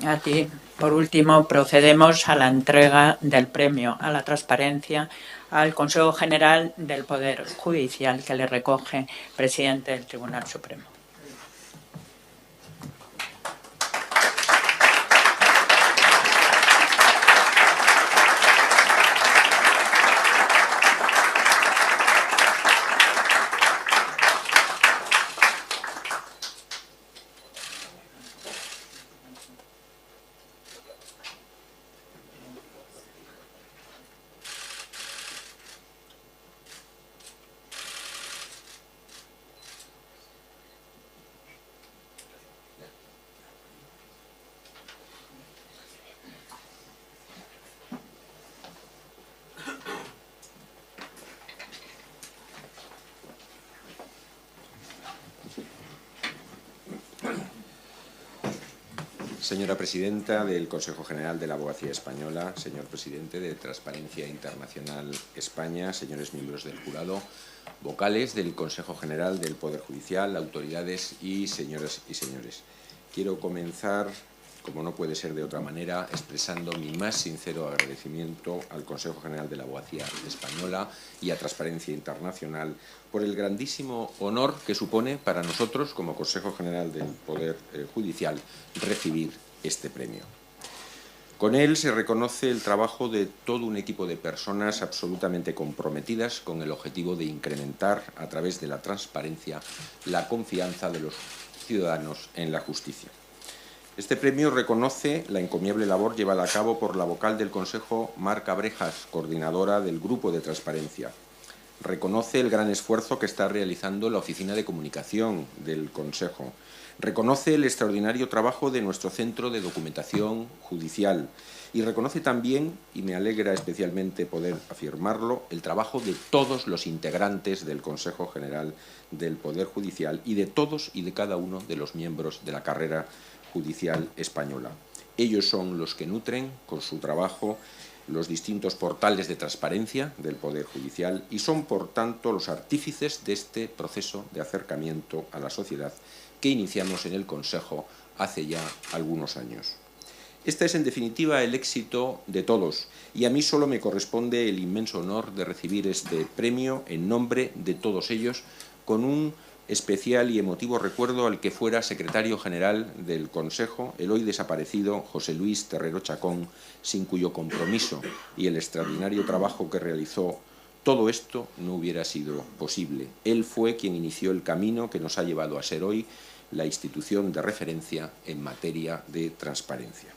A ti. Por último, procedemos a la entrega del premio a la transparencia al Consejo General del Poder Judicial, que le recoge el presidente del Tribunal Supremo. Señora Presidenta del Consejo General de la Abogacía Española, señor Presidente de Transparencia Internacional España, señores miembros del jurado, vocales del Consejo General del Poder Judicial, autoridades y señoras y señores. Quiero comenzar, como no puede ser de otra manera, expresando mi más sincero agradecimiento al Consejo General de la Abogacía Española y a Transparencia Internacional por el grandísimo honor que supone para nosotros, como Consejo General del Poder Judicial, recibir este premio. Con él se reconoce el trabajo de todo un equipo de personas absolutamente comprometidas con el objetivo de incrementar, a través de la transparencia, la confianza de los ciudadanos en la justicia. Este premio reconoce la encomiable labor llevada a cabo por la vocal del Consejo, Mar Cabrejas, coordinadora del Grupo de Transparencia. Reconoce el gran esfuerzo que está realizando la Oficina de Comunicación del Consejo. Reconoce el extraordinario trabajo de nuestro Centro de Documentación Judicial. Y reconoce también, y me alegra especialmente poder afirmarlo, el trabajo de todos los integrantes del Consejo General del Poder Judicial y de todos y de cada uno de los miembros de la carrera judicial española. Ellos son los que nutren con su trabajo los distintos portales de transparencia del Poder Judicial y son, por tanto, los artífices de este proceso de acercamiento a la sociedad que iniciamos en el Consejo hace ya algunos años. Este es, en definitiva, el éxito de todos y a mí solo me corresponde el inmenso honor de recibir este premio en nombre de todos ellos, con un especial y emotivo recuerdo al que fuera secretario general del Consejo, el hoy desaparecido José Luis Terrero Chacón, sin cuyo compromiso y el extraordinario trabajo que realizó, todo esto no hubiera sido posible. Él fue quien inició el camino que nos ha llevado a ser hoy la institución de referencia en materia de transparencia.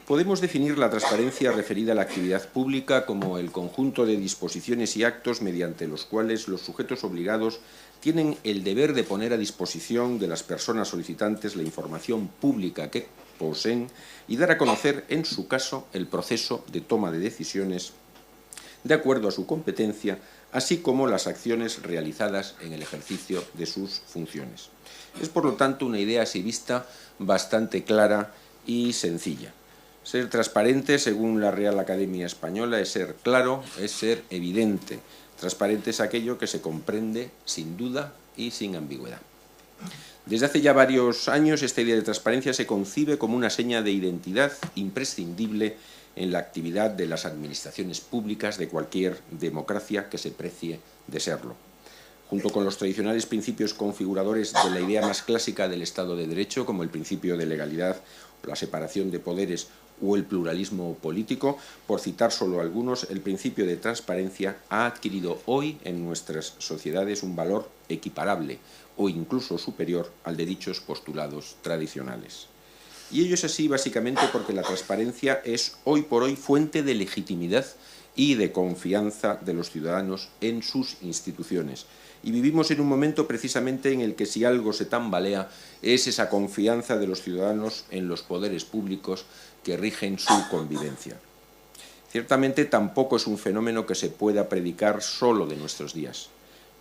Podemos definir la transparencia referida a la actividad pública como el conjunto de disposiciones y actos mediante los cuales los sujetos obligados tienen el deber de poner a disposición de las personas solicitantes la información pública que poseen y dar a conocer, en su caso, el proceso de toma de decisiones de acuerdo a su competencia, así como las acciones realizadas en el ejercicio de sus funciones. Es, por lo tanto, una idea así vista bastante clara y sencilla. Ser transparente, según la Real Academia Española, es ser claro, es ser evidente. Transparente es aquello que se comprende sin duda y sin ambigüedad. Desde hace ya varios años, esta idea de transparencia se concibe como una seña de identidad imprescindible en la actividad de las administraciones públicas de cualquier democracia que se precie de serlo. Junto con los tradicionales principios configuradores de la idea más clásica del Estado de Derecho, como el principio de legalidad, la separación de poderes o el pluralismo político, por citar solo algunos, el principio de transparencia ha adquirido hoy en nuestras sociedades un valor equiparable o incluso superior al de dichos postulados tradicionales. Y ello es así básicamente porque la transparencia es hoy por hoy fuente de legitimidad y de confianza de los ciudadanos en sus instituciones. Y vivimos en un momento precisamente en el que si algo se tambalea es esa confianza de los ciudadanos en los poderes públicos que rigen su convivencia. Ciertamente tampoco es un fenómeno que se pueda predicar solo de nuestros días.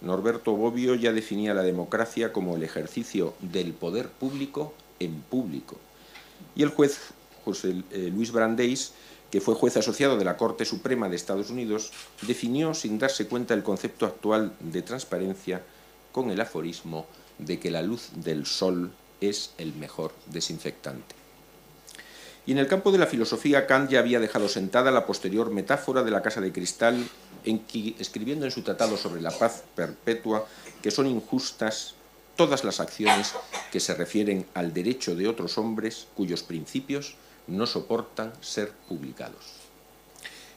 Norberto Bobbio ya definía la democracia como el ejercicio del poder público en público. Y el juez José Luis Brandeis, que fue juez asociado de la Corte Suprema de Estados Unidos, definió sin darse cuenta el concepto actual de transparencia con el aforismo de que la luz del sol es el mejor desinfectante. Y en el campo de la filosofía, Kant ya había dejado sentada la posterior metáfora de la casa de cristal, escribiendo en su tratado sobre la paz perpetua que son injustas todas las acciones que se refieren al derecho de otros hombres cuyos principios no soportan ser publicados.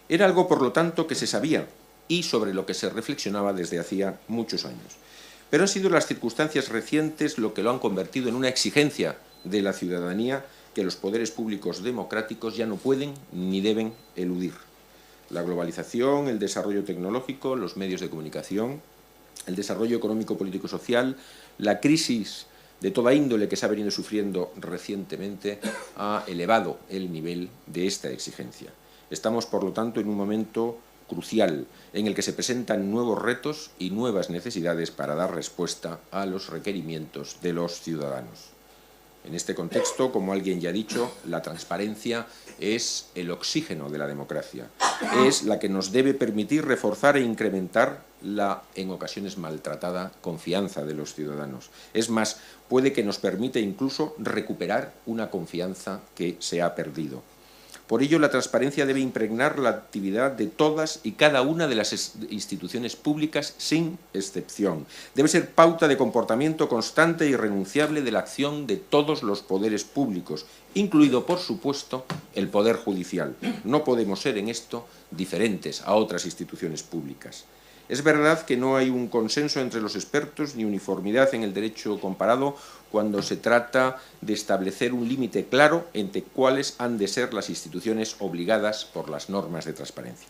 Era algo, por lo tanto, que se sabía y sobre lo que se reflexionaba desde hacía muchos años. Pero han sido las circunstancias recientes lo que lo han convertido en una exigencia de la ciudadanía que los poderes públicos democráticos ya no pueden ni deben eludir. La globalización, el desarrollo tecnológico, los medios de comunicación, el desarrollo económico, político y social, la crisis de toda índole que se ha venido sufriendo recientemente ha elevado el nivel de esta exigencia. Estamos, por lo tanto, en un momento crucial en el que se presentan nuevos retos y nuevas necesidades para dar respuesta a los requerimientos de los ciudadanos. En este contexto, como alguien ya ha dicho, la transparencia es el oxígeno de la democracia. Es la que nos debe permitir reforzar e incrementar la, en ocasiones maltratada, confianza de los ciudadanos. Es más, puede que nos permita incluso recuperar una confianza que se ha perdido. Por ello, la transparencia debe impregnar la actividad de todas y cada una de las instituciones públicas sin excepción. Debe ser pauta de comportamiento constante e irrenunciable de la acción de todos los poderes públicos, incluido, por supuesto, el Poder Judicial. No podemos ser en esto diferentes a otras instituciones públicas. Es verdad que no hay un consenso entre los expertos ni uniformidad en el derecho comparado cuando se trata de establecer un límite claro entre cuáles han de ser las instituciones obligadas por las normas de transparencia.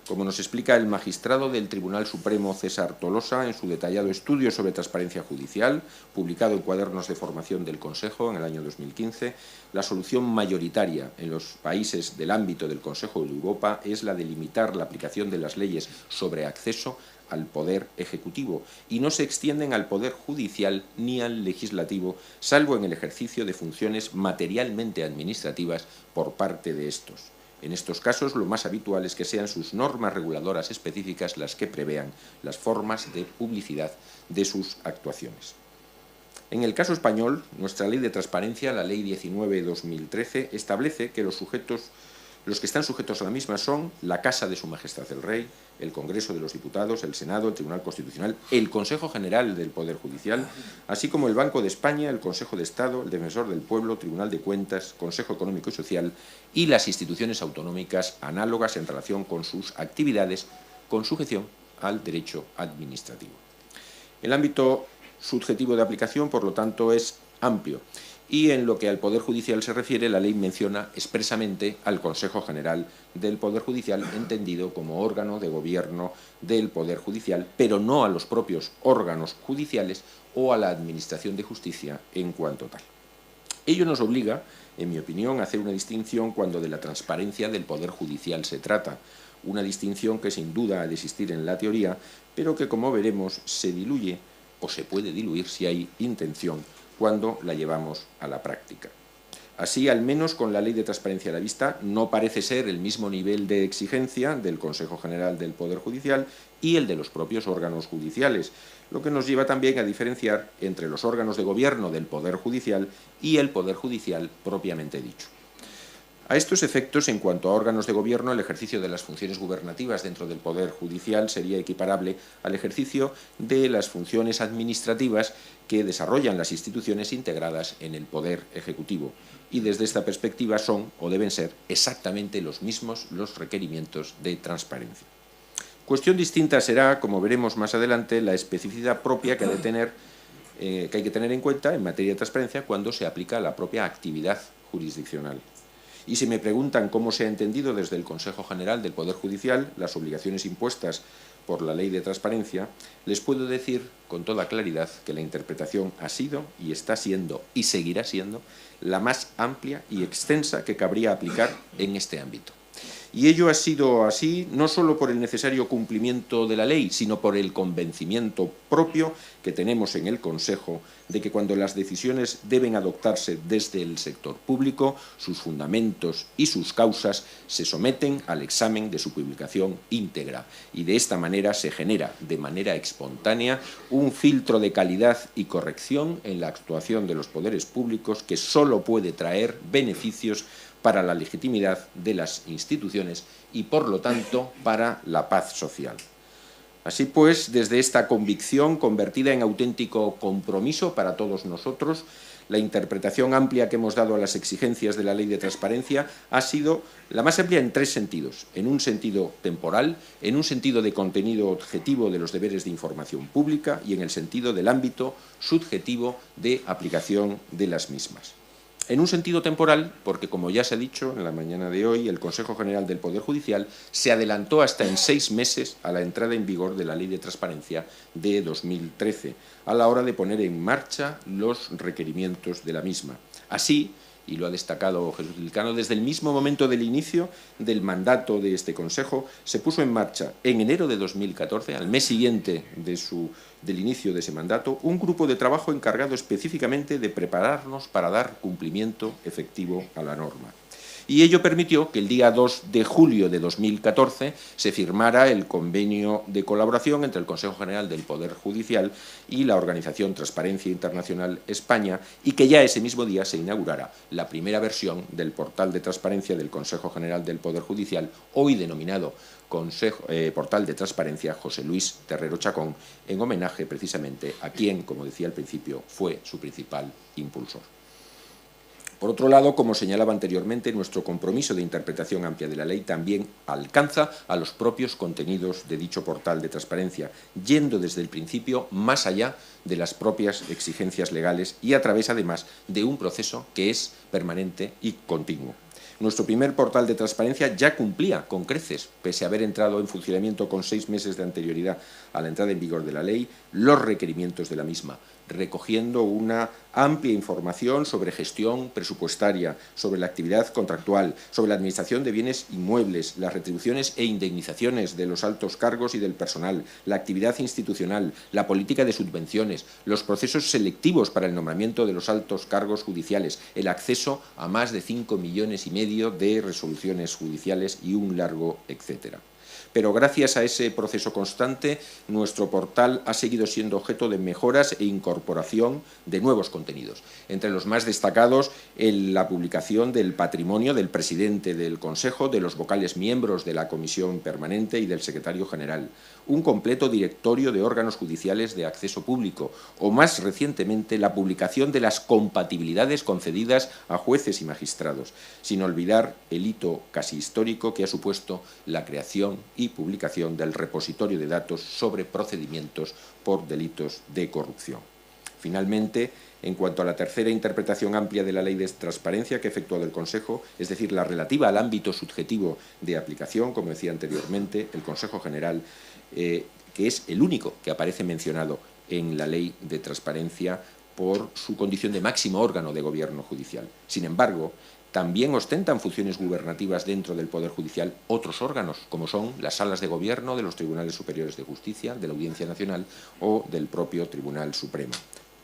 Como nos explica el magistrado del Tribunal Supremo César Tolosa en su detallado estudio sobre transparencia judicial, publicado en Cuadernos de Formación del Consejo en el año 2015, la solución mayoritaria en los países del ámbito del Consejo de Europa es la de limitar la aplicación de las leyes sobre acceso al Poder Ejecutivo y no se extienden al Poder Judicial ni al Legislativo, salvo en el ejercicio de funciones materialmente administrativas por parte de estos. En estos casos, lo más habitual es que sean sus normas reguladoras específicas las que prevean las formas de publicidad de sus actuaciones. En el caso español, nuestra Ley de Transparencia, la Ley 19/2013, establece que los que están sujetos a la misma son la Casa de Su Majestad el Rey, el Congreso de los Diputados, el Senado, el Tribunal Constitucional, el Consejo General del Poder Judicial, así como el Banco de España, el Consejo de Estado, el Defensor del Pueblo, Tribunal de Cuentas, Consejo Económico y Social y las instituciones autonómicas análogas en relación con sus actividades con sujeción al derecho administrativo. El ámbito subjetivo de aplicación, por lo tanto, es amplio. Y en lo que al Poder Judicial se refiere, la ley menciona expresamente al Consejo General del Poder Judicial, entendido como órgano de gobierno del Poder Judicial, pero no a los propios órganos judiciales o a la Administración de Justicia en cuanto tal. Ello nos obliga, en mi opinión, a hacer una distinción cuando de la transparencia del Poder Judicial se trata, una distinción que sin duda ha de existir en la teoría, pero que, como veremos, se diluye o se puede diluir si hay intención cuando la llevamos a la práctica. Así, al menos con la Ley de Transparencia a la vista, no parece ser el mismo nivel de exigencia del Consejo General del Poder Judicial y el de los propios órganos judiciales, lo que nos lleva también a diferenciar entre los órganos de gobierno del Poder Judicial y el Poder Judicial propiamente dicho. A estos efectos, en cuanto a órganos de gobierno, el ejercicio de las funciones gubernativas dentro del Poder Judicial sería equiparable al ejercicio de las funciones administrativas que desarrollan las instituciones integradas en el Poder Ejecutivo. Y desde esta perspectiva son, o deben ser, exactamente los mismos los requerimientos de transparencia. Cuestión distinta será, como veremos más adelante, la especificidad propia que hay que tener en cuenta en materia de transparencia cuando se aplica la propia actividad jurisdiccional. Y si me preguntan cómo se ha entendido desde el Consejo General del Poder Judicial las obligaciones impuestas por la Ley de Transparencia, les puedo decir con toda claridad que la interpretación ha sido y está siendo y seguirá siendo la más amplia y extensa que cabría aplicar en este ámbito. Y ello ha sido así no solo por el necesario cumplimiento de la ley, sino por el convencimiento propio que tenemos en el Consejo de que cuando las decisiones deben adoptarse desde el sector público, sus fundamentos y sus causas se someten al examen de su publicación íntegra y de esta manera se genera de manera espontánea un filtro de calidad y corrección en la actuación de los poderes públicos que solo puede traer beneficios para la legitimidad de las instituciones y, por lo tanto, para la paz social. Así pues, desde esta convicción convertida en auténtico compromiso para todos nosotros, la interpretación amplia que hemos dado a las exigencias de la Ley de Transparencia ha sido la más amplia en tres sentidos. En un sentido temporal, en un sentido de contenido objetivo de los deberes de información pública y en el sentido del ámbito subjetivo de aplicación de las mismas. En un sentido temporal, porque, como ya se ha dicho en la mañana de hoy, el Consejo General del Poder Judicial se adelantó hasta en 6 meses a la entrada en vigor de la Ley de Transparencia de 2013, a la hora de poner en marcha los requerimientos de la misma. Así, y lo ha destacado Jesús Vilcano, desde el mismo momento del inicio del mandato de este Consejo, se puso en marcha en enero de 2014, al mes siguiente del inicio de ese mandato, un grupo de trabajo encargado específicamente de prepararnos para dar cumplimiento efectivo a la norma. Y ello permitió que el día 2 de julio de 2014 se firmara el convenio de colaboración entre el Consejo General del Poder Judicial y la organización Transparencia Internacional España, y que ya ese mismo día se inaugurara la primera versión del portal de transparencia del Consejo General del Poder Judicial, hoy denominado Portal de Transparencia José Luis Terrero Chacón, en homenaje precisamente a quien, como decía al principio, fue su principal impulsor. Por otro lado, como señalaba anteriormente, nuestro compromiso de interpretación amplia de la ley también alcanza a los propios contenidos de dicho portal de transparencia, yendo desde el principio más allá de las propias exigencias legales y a través, además, de un proceso que es permanente y continuo. Nuestro primer portal de transparencia ya cumplía con creces, pese a haber entrado en funcionamiento con 6 meses de anterioridad a la entrada en vigor de la ley, los requerimientos de la misma, recogiendo una amplia información sobre gestión presupuestaria, sobre la actividad contractual, sobre la administración de bienes inmuebles, las retribuciones e indemnizaciones de los altos cargos y del personal, la actividad institucional, la política de subvenciones, los procesos selectivos para el nombramiento de los altos cargos judiciales, el acceso a más de 5,5 millones de resoluciones judiciales y un largo etcétera. Pero gracias a ese proceso constante, nuestro portal ha seguido siendo objeto de mejoras e incorporación de nuevos contenidos. Entre los más destacados, la publicación del patrimonio del presidente del Consejo, de los vocales miembros de la Comisión Permanente y del secretario general, un completo directorio de órganos judiciales de acceso público o, más recientemente, la publicación de las compatibilidades concedidas a jueces y magistrados, sin olvidar el hito casi histórico que ha supuesto la creación y publicación del repositorio de datos sobre procedimientos por delitos de corrupción. Finalmente, en cuanto a la tercera interpretación amplia de la Ley de Transparencia que ha efectuado el Consejo, es decir, la relativa al ámbito subjetivo de aplicación, como decía anteriormente, el Consejo General, que es el único que aparece mencionado en la Ley de Transparencia por su condición de máximo órgano de gobierno judicial. Sin embargo, también ostentan funciones gubernativas dentro del Poder Judicial otros órganos, como son las salas de gobierno de los Tribunales Superiores de Justicia, de la Audiencia Nacional o del propio Tribunal Supremo.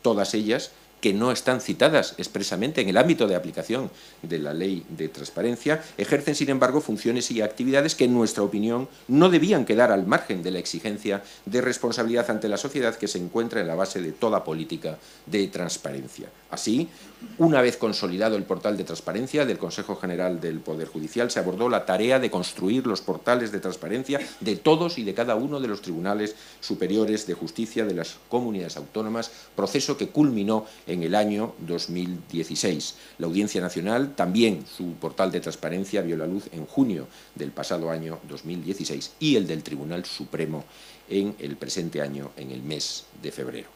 Todas ellas que no están citadas expresamente en el ámbito de aplicación de la Ley de Transparencia, ejercen, sin embargo, funciones y actividades que, en nuestra opinión, no debían quedar al margen de la exigencia de responsabilidad ante la sociedad que se encuentra en la base de toda política de transparencia. Así, una vez consolidado el portal de transparencia del Consejo General del Poder Judicial, se abordó la tarea de construir los portales de transparencia de todos y de cada uno de los tribunales superiores de justicia de las comunidades autónomas, proceso que culminó en el año 2016. La Audiencia Nacional, también su portal de transparencia, vio la luz en junio del pasado año 2016 y el del Tribunal Supremo en el presente año, en el mes de febrero.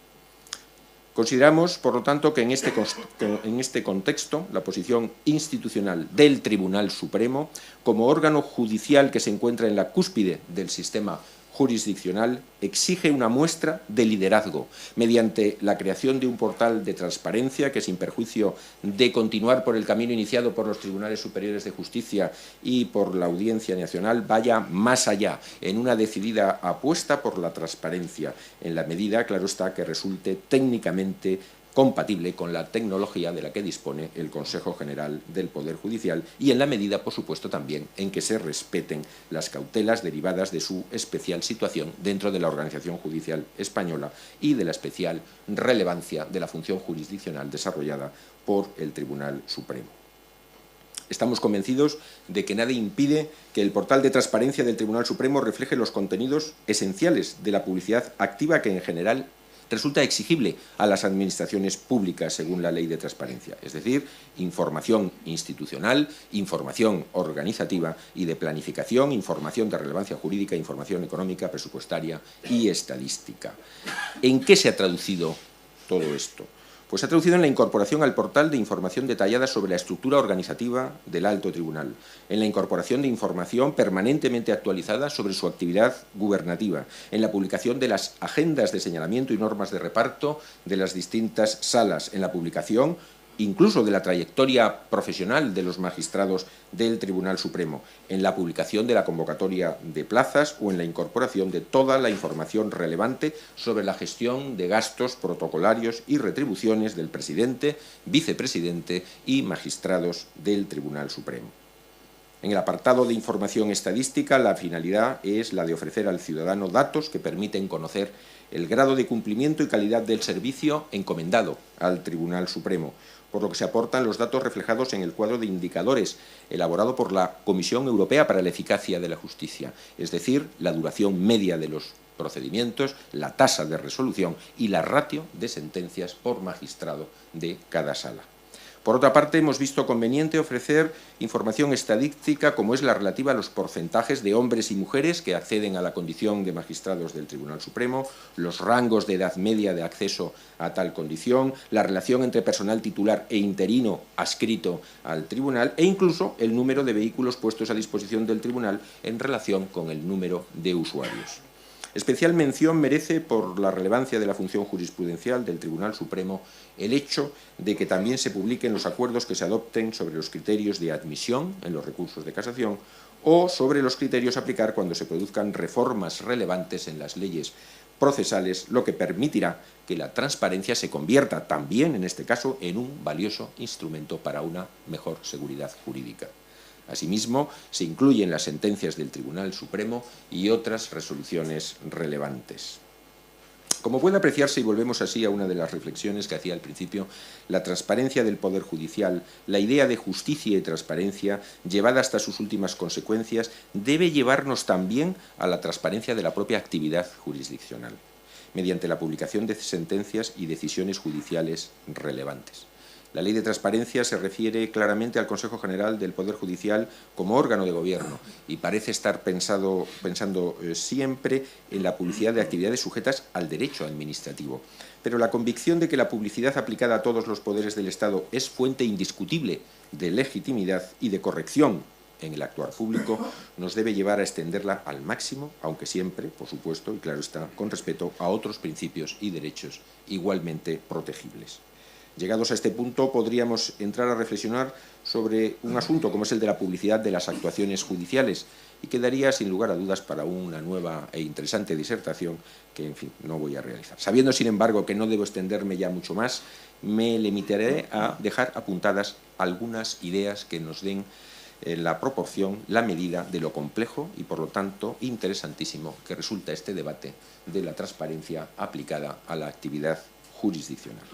Consideramos, por lo tanto, que en este contexto la posición institucional del Tribunal Supremo, como órgano judicial que se encuentra en la cúspide del sistema jurisdiccional, exige una muestra de liderazgo mediante la creación de un portal de transparencia que, sin perjuicio de continuar por el camino iniciado por los Tribunales Superiores de Justicia y por la Audiencia Nacional, vaya más allá en una decidida apuesta por la transparencia, en la medida, claro está, que resulte técnicamente compatible con la tecnología de la que dispone el Consejo General del Poder Judicial y en la medida, por supuesto, también en que se respeten las cautelas derivadas de su especial situación dentro de la organización judicial española y de la especial relevancia de la función jurisdiccional desarrollada por el Tribunal Supremo. Estamos convencidos de que nada impide que el portal de transparencia del Tribunal Supremo refleje los contenidos esenciales de la publicidad activa que, en general, resulta exigible a las administraciones públicas según la Ley de Transparencia, es decir, información institucional, información organizativa y de planificación, información de relevancia jurídica, información económica, presupuestaria y estadística. ¿En qué se ha traducido todo esto? Pues se ha traducido en la incorporación al portal de información detallada sobre la estructura organizativa del Alto Tribunal, en la incorporación de información permanentemente actualizada sobre su actividad gubernativa, en la publicación de las agendas de señalamiento y normas de reparto de las distintas salas, en la publicación incluso de la trayectoria profesional de los magistrados del Tribunal Supremo, en la publicación de la convocatoria de plazas o en la incorporación de toda la información relevante sobre la gestión de gastos protocolarios y retribuciones del presidente, vicepresidente y magistrados del Tribunal Supremo. En el apartado de información estadística, la finalidad es la de ofrecer al ciudadano datos que permiten conocer el grado de cumplimiento y calidad del servicio encomendado al Tribunal Supremo, por lo que se aportan los datos reflejados en el cuadro de indicadores elaborado por la Comisión Europea para la Eficacia de la Justicia, es decir, la duración media de los procedimientos, la tasa de resolución y la ratio de sentencias por magistrado de cada sala. Por otra parte, hemos visto conveniente ofrecer información estadística como es la relativa a los porcentajes de hombres y mujeres que acceden a la condición de magistrados del Tribunal Supremo, los rangos de edad media de acceso a tal condición, la relación entre personal titular e interino adscrito al Tribunal e incluso el número de vehículos puestos a disposición del Tribunal en relación con el número de usuarios. Especial mención merece, por la relevancia de la función jurisprudencial del Tribunal Supremo, el hecho de que también se publiquen los acuerdos que se adopten sobre los criterios de admisión en los recursos de casación o sobre los criterios a aplicar cuando se produzcan reformas relevantes en las leyes procesales, lo que permitirá que la transparencia se convierta también, en este caso, en un valioso instrumento para una mejor seguridad jurídica. Asimismo, se incluyen las sentencias del Tribunal Supremo y otras resoluciones relevantes. Como puede apreciarse, y volvemos así a una de las reflexiones que hacía al principio, la transparencia del Poder Judicial, la idea de justicia y transparencia, llevada hasta sus últimas consecuencias, debe llevarnos también a la transparencia de la propia actividad jurisdiccional, mediante la publicación de sentencias y decisiones judiciales relevantes. La Ley de Transparencia se refiere claramente al Consejo General del Poder Judicial como órgano de gobierno y parece estar pensando siempre en la publicidad de actividades sujetas al derecho administrativo. Pero la convicción de que la publicidad aplicada a todos los poderes del Estado es fuente indiscutible de legitimidad y de corrección en el actuar público nos debe llevar a extenderla al máximo, aunque siempre, por supuesto, y claro está, con respeto a otros principios y derechos igualmente protegibles. Llegados a este punto, podríamos entrar a reflexionar sobre un asunto como es el de la publicidad de las actuaciones judiciales y quedaría sin lugar a dudas para una nueva e interesante disertación que, en fin, no voy a realizar. Sabiendo, sin embargo, que no debo extenderme ya mucho más, me limitaré a dejar apuntadas algunas ideas que nos den la proporción, la medida de lo complejo y, por lo tanto, interesantísimo que resulta este debate de la transparencia aplicada a la actividad jurisdiccional.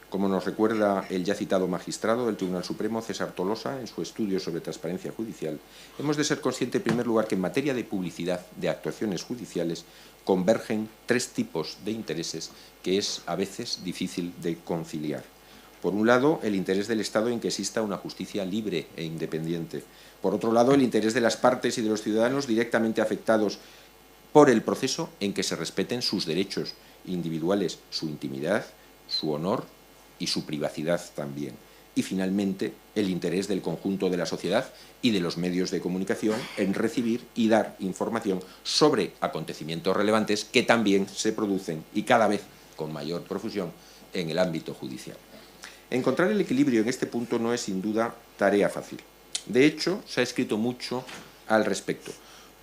Como nos recuerda el ya citado magistrado del Tribunal Supremo, César Tolosa, en su estudio sobre transparencia judicial, hemos de ser conscientes, en primer lugar, que en materia de publicidad de actuaciones judiciales convergen tres tipos de intereses que es a veces difícil de conciliar. Por un lado, el interés del Estado en que exista una justicia libre e independiente. Por otro lado, el interés de las partes y de los ciudadanos directamente afectados por el proceso en que se respeten sus derechos individuales, su intimidad, su honor y su privacidad también. Y, finalmente, el interés del conjunto de la sociedad y de los medios de comunicación en recibir y dar información sobre acontecimientos relevantes que también se producen y cada vez con mayor profusión en el ámbito judicial. Encontrar el equilibrio en este punto no es sin duda tarea fácil. De hecho, se ha escrito mucho al respecto.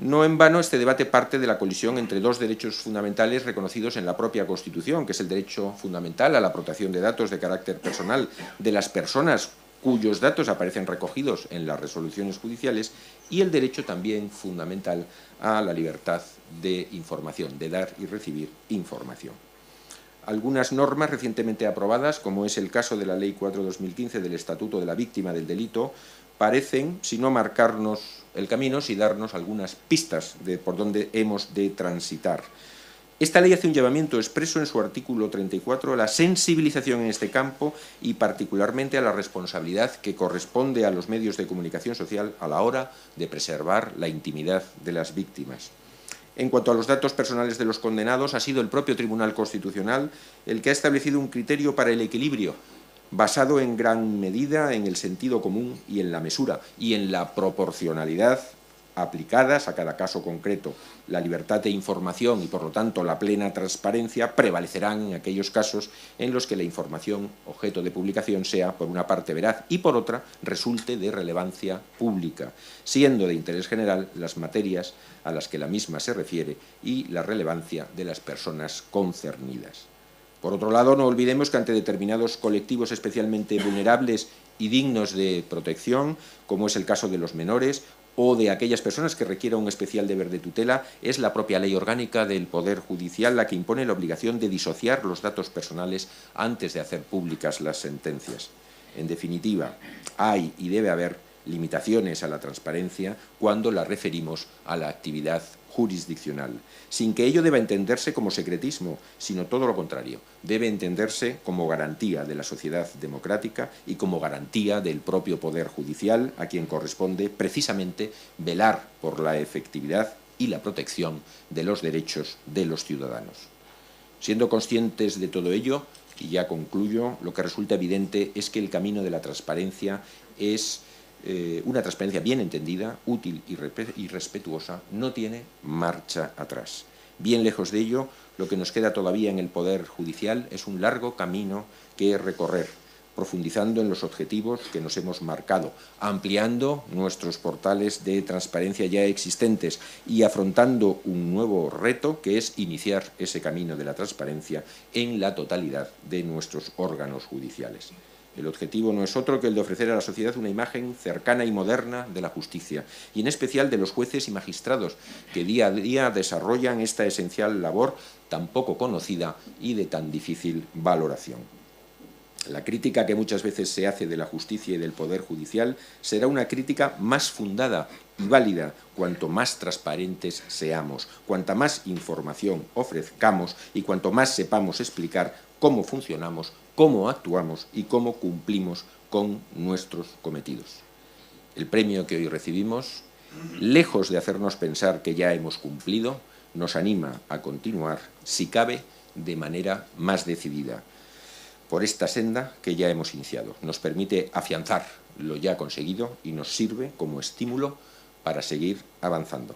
No en vano este debate parte de la colisión entre dos derechos fundamentales reconocidos en la propia Constitución, que es el derecho fundamental a la protección de datos de carácter personal de las personas cuyos datos aparecen recogidos en las resoluciones judiciales, y el derecho también fundamental a la libertad de información, de dar y recibir información. Algunas normas recientemente aprobadas, como es el caso de la Ley 4/2015 del Estatuto de la Víctima del Delito, parecen, si no marcarnos el camino, sí darnos algunas pistas de por dónde hemos de transitar. Esta ley hace un llamamiento expreso en su artículo 34 a la sensibilización en este campo y particularmente a la responsabilidad que corresponde a los medios de comunicación social a la hora de preservar la intimidad de las víctimas. En cuanto a los datos personales de los condenados, ha sido el propio Tribunal Constitucional el que ha establecido un criterio para el equilibrio, basado en gran medida en el sentido común y en la mesura y en la proporcionalidad aplicadas a cada caso concreto. La libertad de información y, por lo tanto, la plena transparencia prevalecerán en aquellos casos en los que la información objeto de publicación sea, por una parte, veraz y, por otra, resulte de relevancia pública, siendo de interés general las materias a las que la misma se refiere y la relevancia de las personas concernidas. Por otro lado, no olvidemos que ante determinados colectivos especialmente vulnerables y dignos de protección, como es el caso de los menores o de aquellas personas que requieran un especial deber de tutela, es la propia ley orgánica del Poder Judicial la que impone la obligación de disociar los datos personales antes de hacer públicas las sentencias. En definitiva, hay y debe haber limitaciones a la transparencia cuando la referimos a la actividad jurisdiccional, sin que ello deba entenderse como secretismo, sino todo lo contrario. Debe entenderse como garantía de la sociedad democrática y como garantía del propio Poder Judicial, a quien corresponde precisamente velar por la efectividad y la protección de los derechos de los ciudadanos. Siendo conscientes de todo ello, y ya concluyo, lo que resulta evidente es que el camino de la transparencia es una transparencia bien entendida, útil y respetuosa, no tiene marcha atrás. Bien lejos de ello, lo que nos queda todavía en el Poder Judicial es un largo camino que recorrer, profundizando en los objetivos que nos hemos marcado, ampliando nuestros portales de transparencia ya existentes y afrontando un nuevo reto que es iniciar ese camino de la transparencia en la totalidad de nuestros órganos judiciales. El objetivo no es otro que el de ofrecer a la sociedad una imagen cercana y moderna de la justicia, y en especial de los jueces y magistrados, que día a día desarrollan esta esencial labor tan poco conocida y de tan difícil valoración. La crítica que muchas veces se hace de la justicia y del Poder Judicial será una crítica más fundada y válida cuanto más transparentes seamos, cuanta más información ofrezcamos y cuanto más sepamos explicar cómo funcionamos, cómo actuamos y cómo cumplimos con nuestros cometidos. El premio que hoy recibimos, lejos de hacernos pensar que ya hemos cumplido, nos anima a continuar, si cabe, de manera más decidida, por esta senda que ya hemos iniciado. Nos permite afianzar lo ya conseguido y nos sirve como estímulo para seguir avanzando.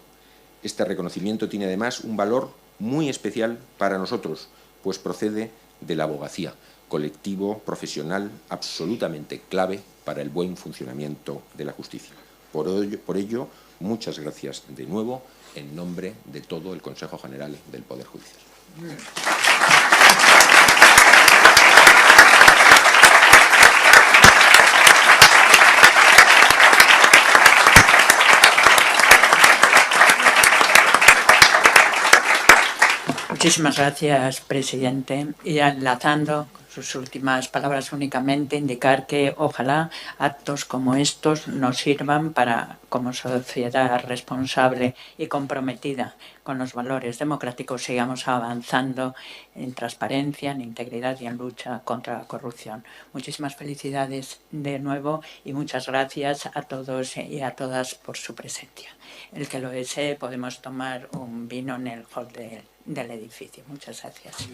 Este reconocimiento tiene además un valor muy especial para nosotros, pues procede de la abogacía, colectivo profesional absolutamente clave para el buen funcionamiento de la justicia. Por ello, muchas gracias de nuevo en nombre de todo el Consejo General del Poder Judicial. Muchísimas gracias, presidente. Y enlazando sus últimas palabras, únicamente indicar que ojalá actos como estos nos sirvan para, como sociedad responsable y comprometida con los valores democráticos, sigamos avanzando en transparencia, en integridad y en lucha contra la corrupción. Muchísimas felicidades de nuevo y muchas gracias a todos y a todas por su presencia. El que lo desee, podemos tomar un vino en el hall del edificio. Muchas gracias.